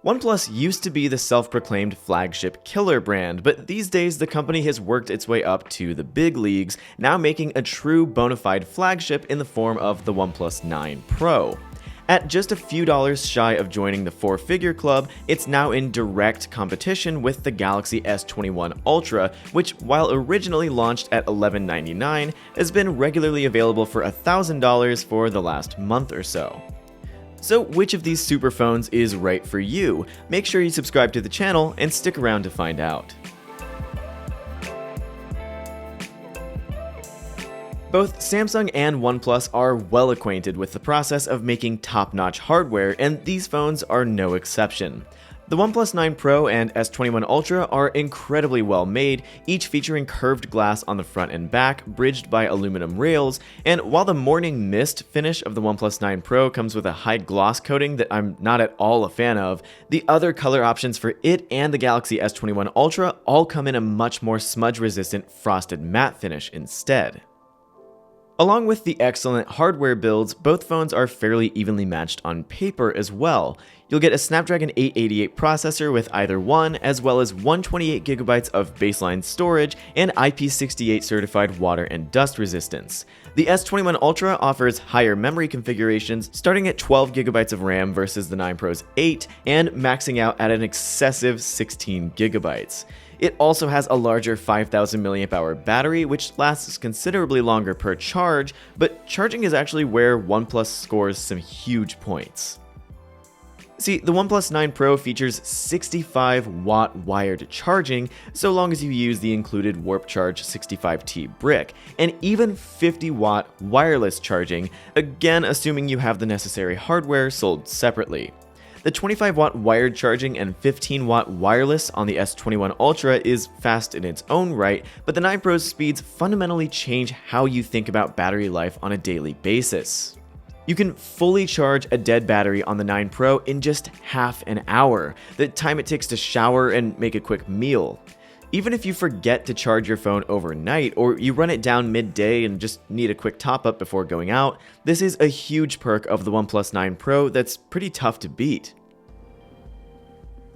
OnePlus used to be the self-proclaimed flagship killer brand, but these days the company has worked its way up to the big leagues, now making a true bona fide flagship in the form of the OnePlus 9 Pro. At just a few dollars shy of joining the four-figure club, it's now in direct competition with the Galaxy S21 Ultra, which, while originally launched at $1199, has been regularly available for $1,000 for the last month or so. So which of these super phones is right for you? Make sure you subscribe to the channel and stick around to find out. Both Samsung and OnePlus are well acquainted with the process of making top-notch hardware, and these phones are no exception. The OnePlus 9 Pro and S21 Ultra are incredibly well made, each featuring curved glass on the front and back, bridged by aluminum rails, and while the morning mist finish of the OnePlus 9 Pro comes with a high gloss coating that I'm not at all a fan of, the other color options for it and the Galaxy S21 Ultra all come in a much more smudge-resistant frosted matte finish instead. Along with the excellent hardware builds, both phones are fairly evenly matched on paper as well. You'll get a Snapdragon 888 processor with either one, as well as 128GB of baseline storage and IP68 certified water and dust resistance. The S21 Ultra offers higher memory configurations, starting at 12GB of RAM versus the 9 Pro's 8, and maxing out at an excessive 16GB. It also has a larger 5000 mAh battery, which lasts considerably longer per charge, but charging is actually where OnePlus scores some huge points. See, the OnePlus 9 Pro features 65-watt wired charging, so long as you use the included Warp Charge 65T brick, and even 50-watt wireless charging, again assuming you have the necessary hardware sold separately. The 25-watt wired charging and 15-watt wireless on the S21 Ultra is fast in its own right, but the 9 Pro's speeds fundamentally change how you think about battery life on a daily basis. You can fully charge a dead battery on the 9 Pro in just half an hour, the time it takes to shower and make a quick meal. Even if you forget to charge your phone overnight, or you run it down midday and just need a quick top-up before going out, this is a huge perk of the OnePlus 9 Pro that's pretty tough to beat.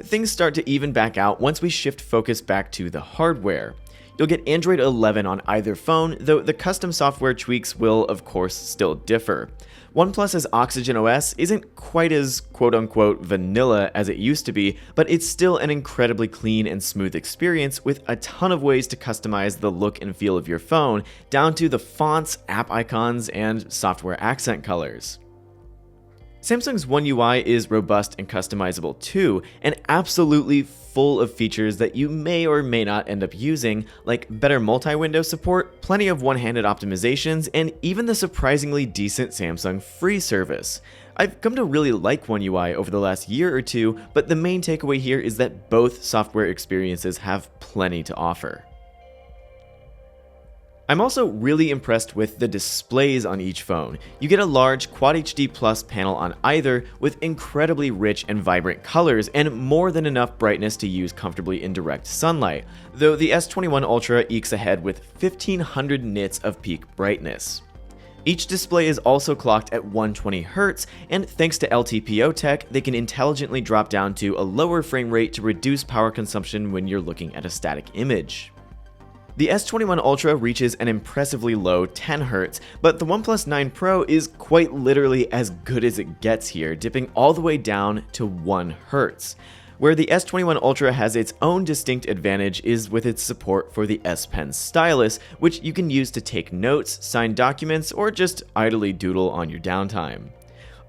Things start to even back out once we shift focus back to the hardware. You'll get Android 11 on either phone, though the custom software tweaks will, of course, still differ. OnePlus's Oxygen OS isn't quite as quote-unquote vanilla as it used to be, but it's still an incredibly clean and smooth experience with a ton of ways to customize the look and feel of your phone, down to the fonts, app icons, and software accent colors. Samsung's One UI is robust and customizable too, and absolutely full of features that you may or may not end up using, like better multi-window support, plenty of one-handed optimizations, and even the surprisingly decent Samsung Free service. I've come to really like One UI over the last year or two, but the main takeaway here is that both software experiences have plenty to offer. I'm also really impressed with the displays on each phone. You get a large Quad HD Plus panel on either with incredibly rich and vibrant colors and more than enough brightness to use comfortably in direct sunlight, though the S21 Ultra ekes ahead with 1500 nits of peak brightness. Each display is also clocked at 120Hz, and thanks to LTPO tech, they can intelligently drop down to a lower frame rate to reduce power consumption when you're looking at a static image. The S21 Ultra reaches an impressively low 10Hz, but the OnePlus 9 Pro is quite literally as good as it gets here, dipping all the way down to 1Hz. Where the S21 Ultra has its own distinct advantage is with its support for the S Pen stylus, which you can use to take notes, sign documents, or just idly doodle on your downtime.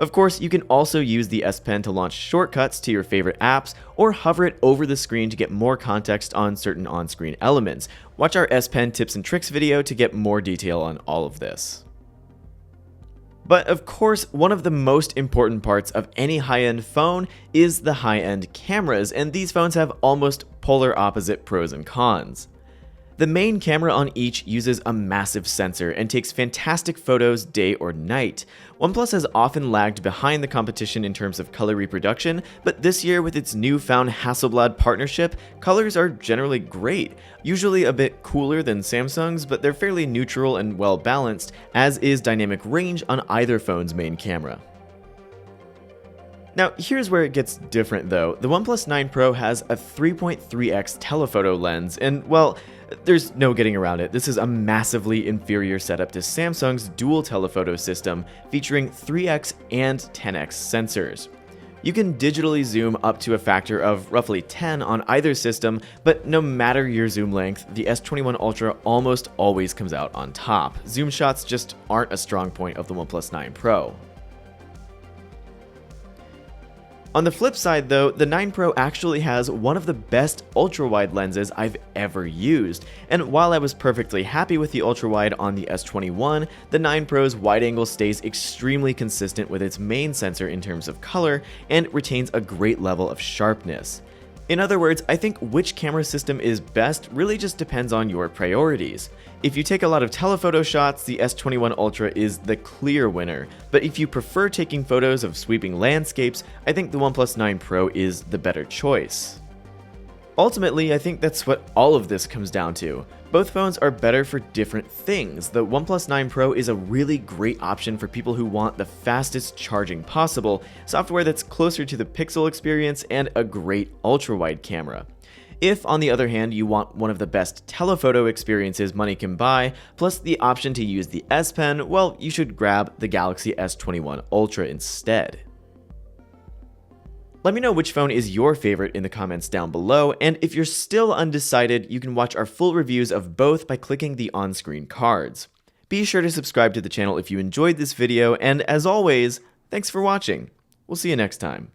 Of course, you can also use the S Pen to launch shortcuts to your favorite apps, or hover it over the screen to get more context on certain on-screen elements. Watch our S Pen tips and tricks video to get more detail on all of this. But of course, one of the most important parts of any high-end phone is the high-end cameras, and these phones have almost polar opposite pros and cons. The main camera on each uses a massive sensor and takes fantastic photos day or night. OnePlus has often lagged behind the competition in terms of color reproduction, but this year with its newfound Hasselblad partnership, colors are generally great. Usually a bit cooler than Samsung's, but they're fairly neutral and well balanced, as is dynamic range on either phone's main camera. Now, here's where it gets different though. The OnePlus 9 Pro has a 3.3x telephoto lens, and well, there's no getting around it. This is a massively inferior setup to Samsung's dual telephoto system, featuring 3x and 10x sensors. You can digitally zoom up to a factor of roughly 10 on either system, but no matter your zoom length, the S21 Ultra almost always comes out on top. Zoom shots just aren't a strong point of the OnePlus 9 Pro. On the flip side though, the 9 Pro actually has one of the best ultra-wide lenses I've ever used, and while I was perfectly happy with the ultra-wide on the S21, the 9 Pro's wide angle stays extremely consistent with its main sensor in terms of color and retains a great level of sharpness. In other words, I think which camera system is best really just depends on your priorities. If you take a lot of telephoto shots, the S21 Ultra is the clear winner, but if you prefer taking photos of sweeping landscapes, I think the OnePlus 9 Pro is the better choice. Ultimately, I think that's what all of this comes down to. Both phones are better for different things. The OnePlus 9 Pro is a really great option for people who want the fastest charging possible, software that's closer to the Pixel experience, and a great ultra-wide camera. If, on the other hand, you want one of the best telephoto experiences money can buy, plus the option to use the S Pen, well, you should grab the Galaxy S21 Ultra instead. Let me know which phone is your favorite in the comments down below, and if you're still undecided, you can watch our full reviews of both by clicking the on-screen cards. Be sure to subscribe to the channel if you enjoyed this video, and as always, thanks for watching. We'll see you next time.